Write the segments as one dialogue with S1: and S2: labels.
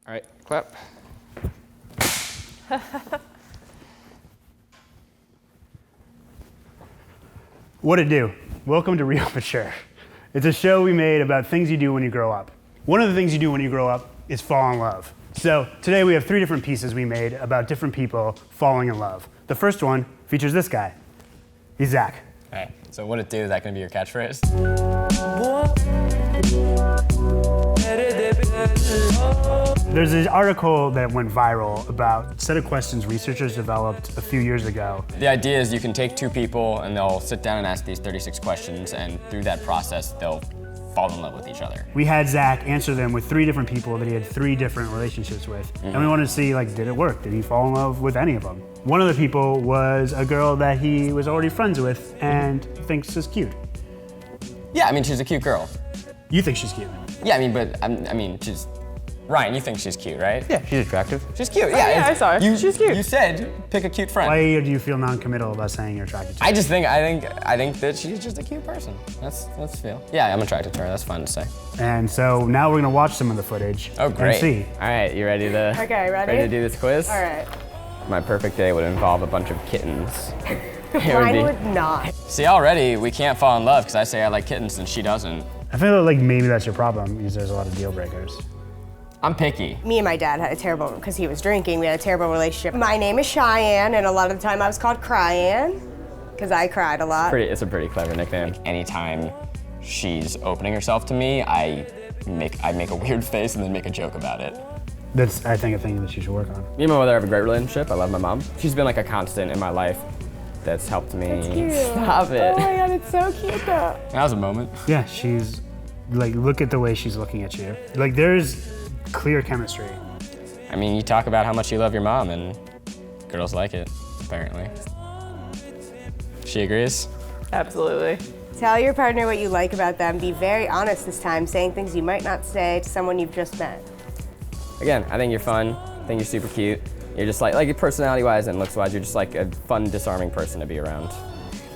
S1: All right, clap.
S2: What it do? Welcome to Real Mature. It's a show we made about things you do when you grow up. One of the things you do when you grow up is fall in love. So today we have 3 different pieces we made about different people falling in love. The first one features this guy. He's Zach.
S1: All right, so what it do, is that gonna be your catchphrase?
S2: There's an article that went viral about a set of questions researchers developed a few years ago.
S1: The idea is you can take 2 people and they'll sit down and ask these 36 questions, and through that process, they'll fall in love with each other.
S2: We had Zach answer them with 3 different people that he had 3 different relationships with. And we wanted to see, like, did it work? Did he fall in love with any of them? One of the people was a girl that he was already friends with and thinks is cute.
S1: Yeah, I mean, she's a cute girl.
S2: You think she's cute?
S1: Yeah, I mean, but, she's... Ryan, you think she's cute, right?
S3: Yeah, she's attractive.
S1: She's cute,
S4: yeah, I saw her. She's cute.
S1: You said pick a cute friend.
S2: Why do you feel non-committal about saying you're attracted to her?
S1: I think that she's just a cute person. That's feel. Yeah, I'm attracted to her. That's fun to say.
S2: And so now we're gonna watch some of the footage.
S1: Oh, great.
S2: And see.
S3: All right, you ready to?
S4: Okay, ready?
S3: Ready to do this quiz?
S4: All right.
S3: My perfect day would involve a bunch of kittens.
S4: Mine would not.
S1: See, already we can't fall in love because I say I like kittens and she doesn't.
S2: I feel like maybe that's your problem because there's a lot of deal breakers.
S1: I'm picky.
S4: Me and my dad had a terrible, because he was drinking, we had a terrible relationship. My name is Cheyenne, and a lot of the time I was called Cryan, because I cried a lot.
S3: It's a pretty clever nickname.
S1: Anytime she's opening herself to me, I make a weird face and then make a joke about it.
S2: That's, I think, a thing that you should work on.
S3: Me and my mother have a great relationship. I love my mom. She's been like a constant in my life that's helped me.
S4: That's cute.
S3: Stop it.
S4: Oh my God, it's so cute though.
S1: That was a moment.
S2: Yeah, she's, like, look at the way she's looking at you. Like, there's clear chemistry.
S1: I mean, you talk about how much you love your mom and girls like it, apparently. She agrees?
S4: Absolutely. Tell your partner what you like about them. Be very honest this time, saying things you might not say to someone you've just met.
S3: Again, I think you're fun. I think you're super cute. You're just like personality-wise and looks-wise, you're just like a fun, disarming person to be around.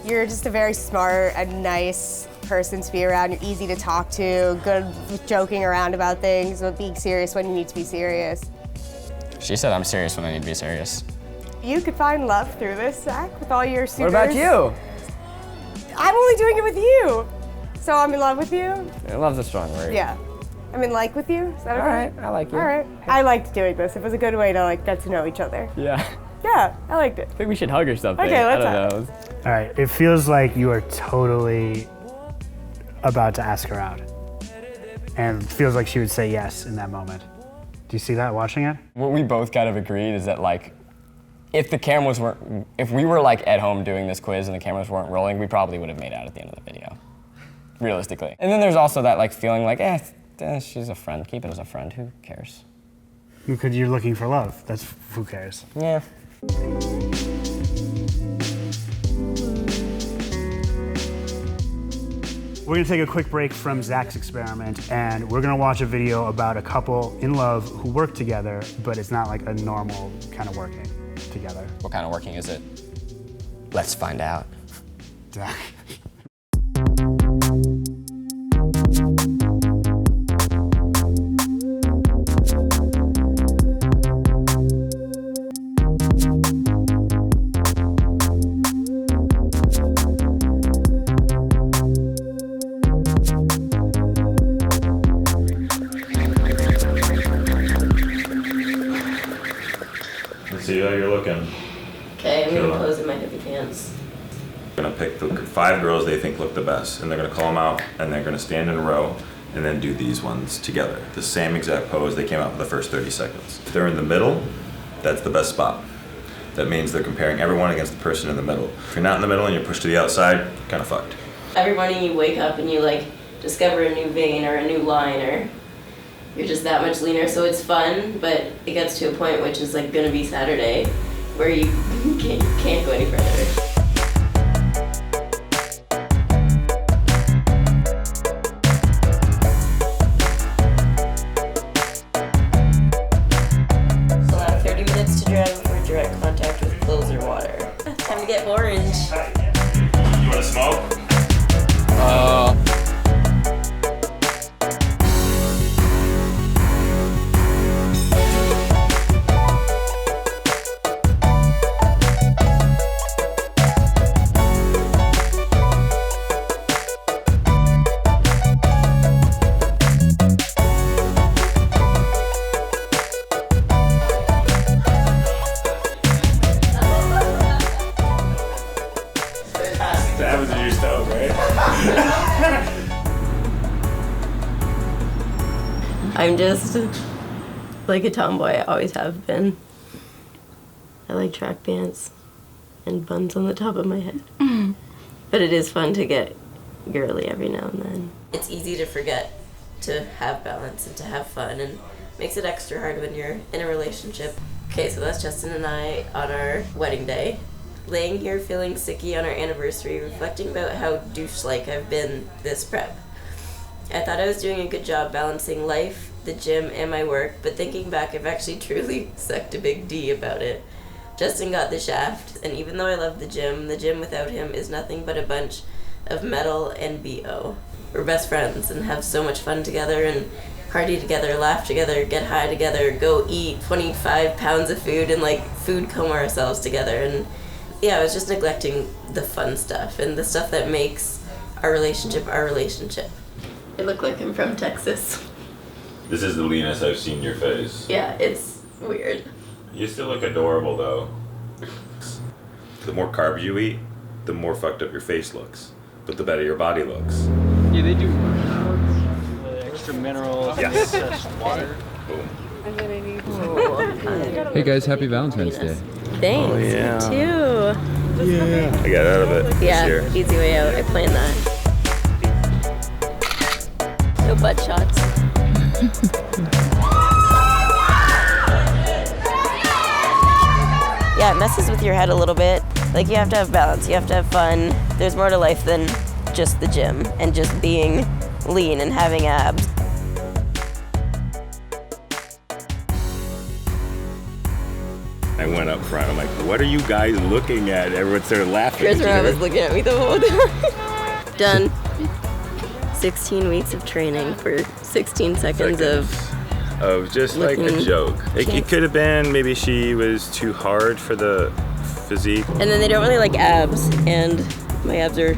S4: You're just a very smart and nice person to be around. You're easy to talk to, good with joking around about things, but being serious when you need to be serious.
S1: She said I'm serious when I need to be serious.
S4: You could find love through this, Zach, with all your suitors.
S3: What about you?
S4: I'm only doing it with you. So I'm in love with you?
S3: Love's a strong word.
S4: Yeah. I'm in like with you? Is that okay?
S3: All right, I like you.
S4: All right. I liked doing this. It was a good way to like get to know each other.
S3: Yeah.
S4: Yeah, I liked it.
S3: I think we should hug or something.
S4: Okay, let's
S3: I don't know.
S2: All right, it feels like you are totally about to ask her out. And it feels like she would say yes in that moment. Do you see that watching it?
S1: What we both kind of agreed is that, like, if we were like at home doing this quiz and the cameras weren't rolling, we probably would have made out at the end of the video, realistically. And then there's also that like feeling like, she's a friend, keep it as a friend, who cares?
S2: Because you're looking for love, that's, who cares?
S1: Yeah.
S2: We're gonna take a quick break from Zach's experiment and we're gonna watch a video about a couple in love who work together, but it's not like a normal kind of working together.
S1: What kind of working is it? Let's find out.
S2: Zach.
S5: See how you're looking.
S6: Okay, I'm gonna pose in my hippie pants.
S5: They're gonna pick the 5 girls they think look the best, and they're gonna call them out, and they're gonna stand in a row, and then do these ones together. The same exact pose they came out for the first 30 seconds. If they're in the middle, that's the best spot. That means they're comparing everyone against the person in the middle. If you're not in the middle and you're pushed to the outside, you're kind of fucked.
S6: Every morning you wake up and you like discover a new vein or a new line, or you're just that much leaner, so it's fun, but it gets to a point which is like gonna be Saturday where you can't go any further. So I have 30 minutes to dry before direct contact with clothes or water. Time to get orange.
S5: You wanna smoke?
S6: just like a tomboy. I always have been. I like track pants and buns on the top of my head. But it is fun to get girly every now and then. It's easy to forget to have balance and to have fun, and makes it extra hard when you're in a relationship. Okay, so that's Justin and I on our wedding day. Laying here feeling sicky on our anniversary, reflecting about how douche-like I've been this prep. I thought I was doing a good job balancing life, the gym, and my work, but thinking back, I've actually truly sucked a big D about it. Justin got the shaft, and even though I love the gym without him is nothing but a bunch of metal and BO. We're best friends and have so much fun together and party together, laugh together, get high together, go eat 25 pounds of food and like food coma ourselves together. And yeah, I was just neglecting the fun stuff and the stuff that makes our relationship our relationship. I look like I'm from Texas.
S5: This is the leanest I've seen your face.
S6: Yeah, it's weird.
S5: You still look adorable though. The more carbs you eat, the more fucked up your face looks, but the better your body looks.
S7: Yeah, they do extra minerals,
S5: Yes.
S7: water.
S5: Boom.
S8: Hey guys, happy Valentine's Day.
S6: Thanks,
S5: yeah.
S6: you too.
S5: Yeah. I got out of it
S6: Yeah,
S5: this year.
S6: easy way out. I planned that. No butt shots. Yeah, it messes with your head a little bit. Like, you have to have balance, you have to have fun. There's more to life than just the gym and just being lean and having abs.
S5: I went up front. I'm like, what are you guys looking at? Everyone started laughing.
S6: Chris Rob was looking at me the whole time. Done. 16 weeks of training for 16 seconds of
S5: just like a
S6: looking
S5: joke. It
S6: cute.
S5: could have been maybe she was too hard for the physique.
S6: And then they don't really like abs, and my abs are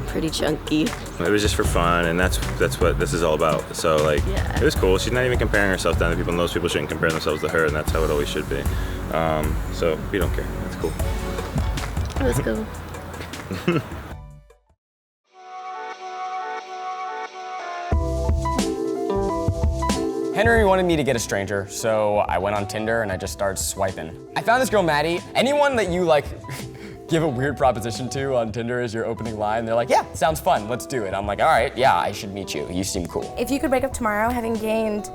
S6: pretty chunky.
S5: It was just for fun, and that's what this is all about. So like,
S6: Yeah.
S5: It was cool. She's not even comparing herself to other people. Most people shouldn't compare themselves to her, and that's how it always should be. So we don't care. That's cool.
S6: Let's go.
S1: Henry wanted me to get a stranger, so I went on Tinder and I just started swiping. I found this girl, Maddie. Anyone that you like give a weird proposition to on Tinder as your opening line, they're like, yeah, sounds fun, let's do it. I'm like, all right, yeah, I should meet you. You seem cool.
S9: If you could wake up tomorrow having gained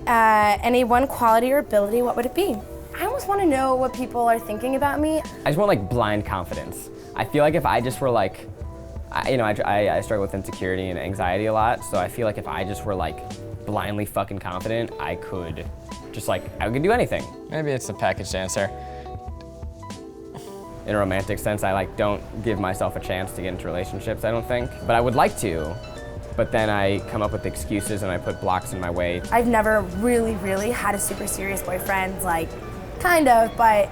S9: any one quality or ability, what would it be? I almost want to know what people are thinking about me.
S3: I just want like blind confidence. I feel like if I just were like, I struggle with insecurity and anxiety a lot, so I feel like if I just were like blindly fucking confident, I could just like, I could do anything.
S1: Maybe it's a packaged answer.
S3: In a romantic sense, I like don't give myself a chance to get into relationships, I don't think. But I would like to, but then I come up with excuses and I put blocks in my way.
S9: I've never really had a super serious boyfriend, like, kind of, but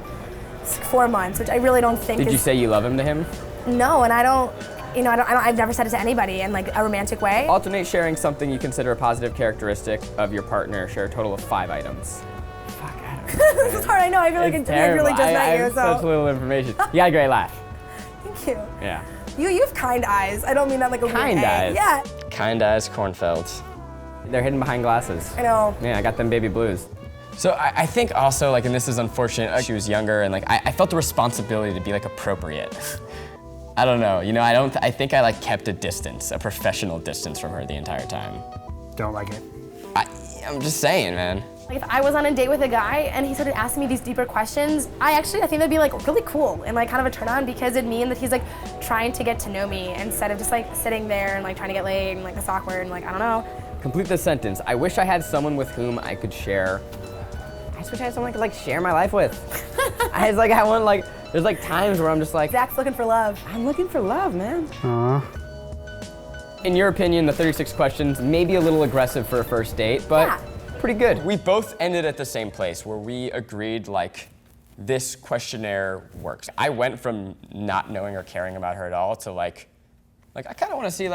S9: it's like 4 months, which I really don't think
S3: Did
S9: is...
S3: you say you love him to him?
S9: No, and I don't, I've never said it to anybody in like a romantic way.
S3: Alternate sharing something you consider a positive characteristic of your partner. Share a total of 5 items. Fuck, I don't know.
S9: This is hard, I know, I feel like
S3: It's
S9: I really
S3: terrible.
S9: just
S3: I
S9: met you,
S3: have
S9: so.
S3: such little information. You got a great laugh.
S9: Thank you.
S3: Yeah.
S9: You have kind eyes. I don't mean that like a weird
S3: Kind
S9: A.
S3: eyes?
S9: Yeah,
S1: Kind as cornfields.
S3: They're hidden behind glasses.
S9: I know.
S3: Yeah, I got them baby blues.
S1: So I think also, like, and this is unfortunate, like, she was younger and like, I felt the responsibility to be like appropriate. I don't know, I think I like kept a distance, a professional distance from her the entire time.
S2: Don't like it.
S1: I'm just saying, man.
S9: Like if I was on a date with a guy and he started asking me these deeper questions, I think that'd be like really cool and like kind of a turn on because it'd mean that he's like trying to get to know me instead of just like sitting there and like trying to get laid and like it's awkward and like, I don't know.
S3: Complete the sentence. I wish I had someone with whom I could share. I just wish I had someone I could like share my life with. I want like, there's like times where I'm just like,
S9: Zach's looking for love.
S3: I'm looking for love, man.
S2: Aw.
S3: In your opinion, the 36 questions may be a little aggressive for a first date, but
S9: Yeah.
S3: pretty good.
S1: We both ended at the same place where we agreed like, this questionnaire works. I went from not knowing or caring about her at all to like I kind of want to see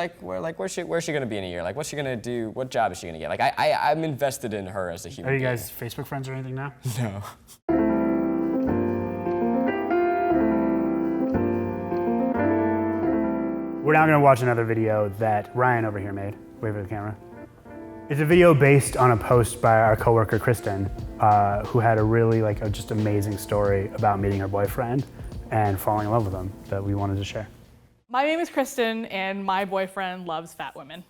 S1: where's she gonna be in a year? Like what's she gonna do? What job is she gonna get? Like I'm invested in her as a human
S2: Are you
S1: being.
S2: guys Facebook friends or anything now?
S1: No.
S2: We're now gonna watch another video that Ryan over here made. Wave at the camera. It's a video based on a post by our coworker Kristen, who had a really just amazing story about meeting her boyfriend and falling in love with him that we wanted to share.
S8: My name is Kristen, and my boyfriend loves fat women.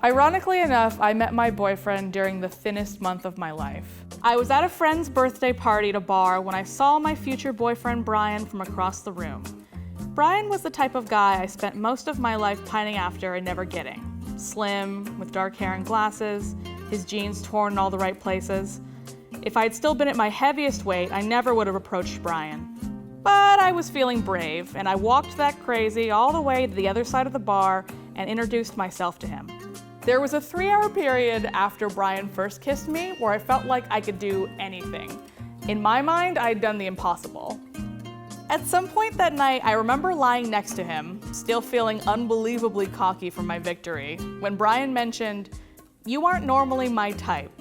S8: Ironically enough, I met my boyfriend during the thinnest month of my life. I was at a friend's birthday party at a bar when I saw my future boyfriend Brian from across the room. Brian was the type of guy I spent most of my life pining after and never getting. Slim, with dark hair and glasses, his jeans torn in all the right places. If I'd still been at my heaviest weight, I never would have approached Brian. But I was feeling brave, and I walked that crazy all the way to the other side of the bar and introduced myself to him. There was a 3-hour period after Brian first kissed me where I felt like I could do anything. In my mind, I'd done the impossible. At some point that night, I remember lying next to him, still feeling unbelievably cocky from my victory, when Brian mentioned, "You aren't normally my type."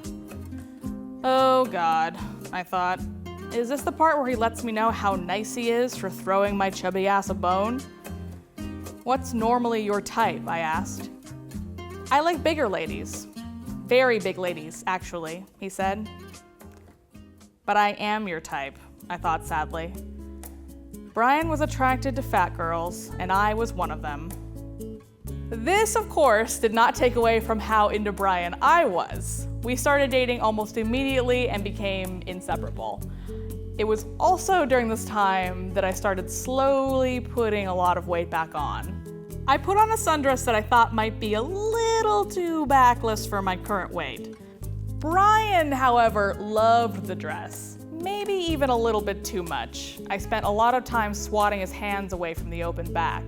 S8: Oh God, I thought. Is this the part where he lets me know how nice he is for throwing my chubby ass a bone? "What's normally your type?" I asked. "I like bigger ladies. Very big ladies, actually," he said. "But I am your type," I thought sadly. Brian was attracted to fat girls, and I was one of them. This, of course, did not take away from how into Brian I was. We started dating almost immediately and became inseparable. It was also during this time that I started slowly putting a lot of weight back on. I put on a sundress that I thought might be a little too backless for my current weight. Brian, however, loved the dress. Maybe even a little bit too much. I spent a lot of time swatting his hands away from the open back.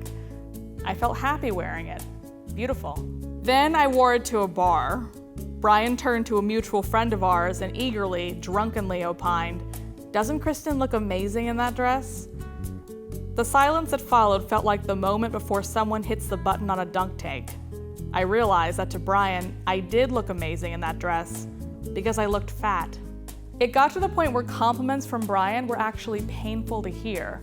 S8: I felt happy wearing it. Beautiful. Then I wore it to a bar. Brian turned to a mutual friend of ours and eagerly, drunkenly opined, "Doesn't Kristen look amazing in that dress?" The silence that followed felt like the moment before someone hits the button on a dunk tank. I realized that to Brian, I did look amazing in that dress because I looked fat. It got to the point where compliments from Brian were actually painful to hear.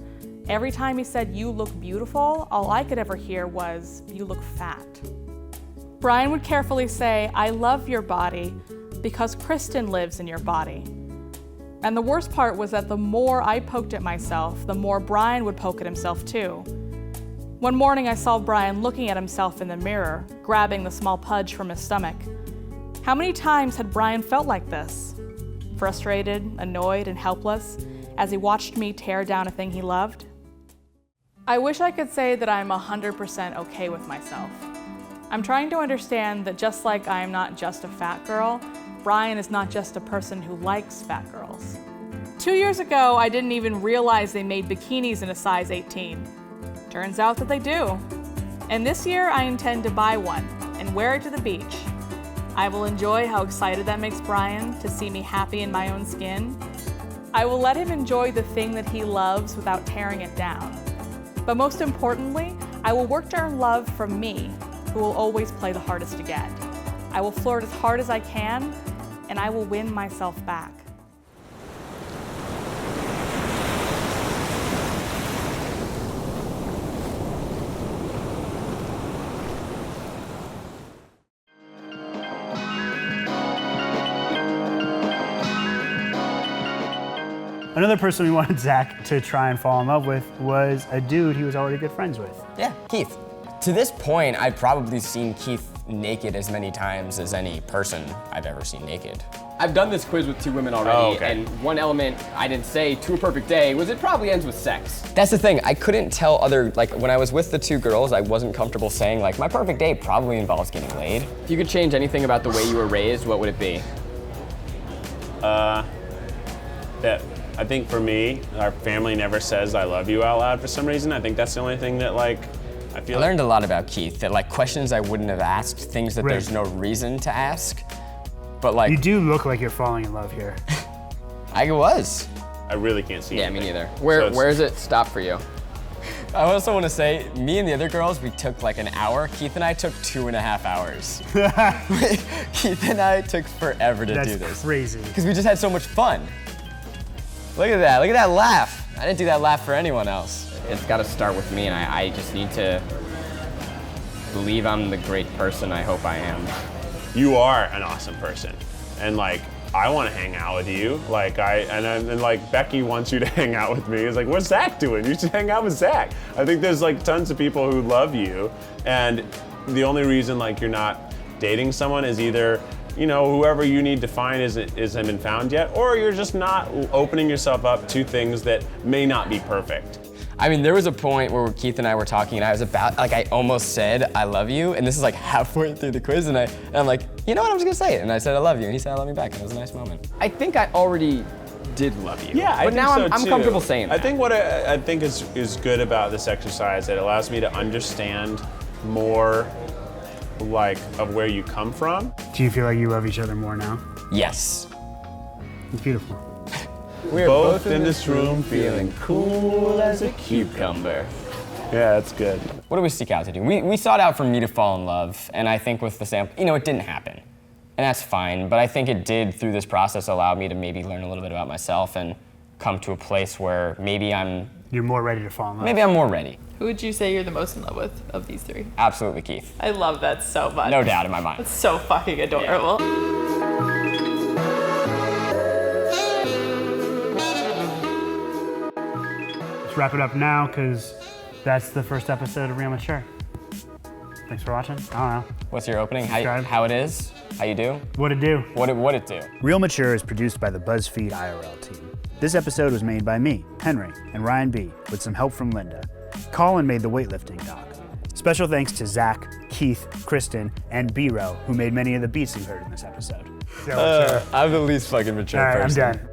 S8: Every time he said, "You look beautiful," all I could ever hear was, "You look fat." Brian would carefully say, "I love your body because Kristen lives in your body." And the worst part was that the more I poked at myself, the more Brian would poke at himself too. One morning I saw Brian looking at himself in the mirror, grabbing the small pudge from his stomach. How many times had Brian felt like this? Frustrated, annoyed, and helpless as he watched me tear down a thing he loved? I wish I could say that I'm 100% okay with myself. I'm trying to understand that just like I am not just a fat girl, Brian is not just a person who likes fat girls. 2 years ago, I didn't even realize they made bikinis in a size 18. Turns out that they do. And this year, I intend to buy one and wear it to the beach. I will enjoy how excited that makes Brian to see me happy in my own skin. I will let him enjoy the thing that he loves without tearing it down. But most importantly, I will work to earn love from me, who will always play the hardest to get. I will flirt as hard as I can, and I will win myself back.
S2: Another person we wanted Zach to try and fall in love with was a dude he was already good friends with.
S1: Yeah, Keith. To this point, I've probably seen Keith naked as many times as any person I've ever seen naked.
S3: I've done this quiz with 2 women already,
S1: Oh, okay.
S3: and one element I didn't say to a perfect day was it probably ends with sex.
S1: That's the thing, I couldn't tell when I was with the 2 girls, I wasn't comfortable saying my perfect day probably involves getting laid.
S3: If you could change anything about the way you were raised, what would it be?
S10: I think for me, our family never says I love you out loud for some reason. I think that's the only thing that I feel
S1: I learned a lot about Keith, that questions I wouldn't have asked, things that there's no reason to ask, but
S2: You do look like you're falling in love here.
S1: I was.
S10: I really can't see
S3: Yeah, me
S10: anything.
S3: neither. Where does it stop for you?
S1: I also want to say, me and the other girls, we took an hour. Keith and I took 2.5 hours. Keith and I took forever to do this.
S2: That's crazy.
S1: Because we just had so much fun. Look at that laugh. I didn't do that laugh for anyone else.
S3: it's got to start with me, and I just need to believe I'm the great person I hope I am.
S10: You are an awesome person, and like I want to hang out with you. Like and like Becky wants you to hang out with me. It's like, what's Zach doing? You should hang out with Zach. I think there's like tons of people who love you, and the only reason like you're not dating someone is either, you know, whoever you need to find isn't been found yet, or you're just not opening yourself up to things that may not be perfect.
S1: I mean, there was a point where Keith and I were talking and I was about, like I almost said, I love you, and this is like halfway through the quiz, and I'm like, you know what, I'm just gonna say it. And I said, I love you, and he said, I love you back, and it was a nice moment.
S3: I think I already did love you.
S10: Yeah,
S3: but now I'm comfortable saying that.
S10: I think what I think is good about this exercise, it allows me to understand more like of where you come from.
S2: Do you feel like you love each other more now?
S1: Yes.
S2: It's beautiful.
S10: We're both in this room feeling
S3: cool as a cucumber.
S10: Yeah, that's good.
S1: What do we seek out to do? We sought out for me to fall in love, and I think with the sample, you know, it didn't happen. And that's fine, but I think it did, through this process, allow me to maybe learn a little bit about myself and come to a place where maybe
S2: You're more ready to fall in love.
S1: Maybe I'm more ready.
S8: Who would you say you're the most in love with of these three?
S1: Absolutely Keith.
S8: I love that so much.
S1: No doubt in my mind.
S8: It's so fucking adorable.
S2: Let's wrap it up now, because that's the first episode of Real Mature. Thanks for watching. I don't know.
S1: What's your opening?
S2: Subscribe.
S1: How it is? How you do?
S2: What it do?
S1: What it do?
S2: Real Mature is produced by the BuzzFeed IRL team. This episode was made by me, Henry, and Ryan B., with some help from Linda. Colin made the weightlifting doc. Special thanks to Zach, Keith, Kristen, and B-Row, who made many of the beats you heard in this episode.
S1: I'm the least fucking mature
S2: All right,
S1: person.
S2: I'm done.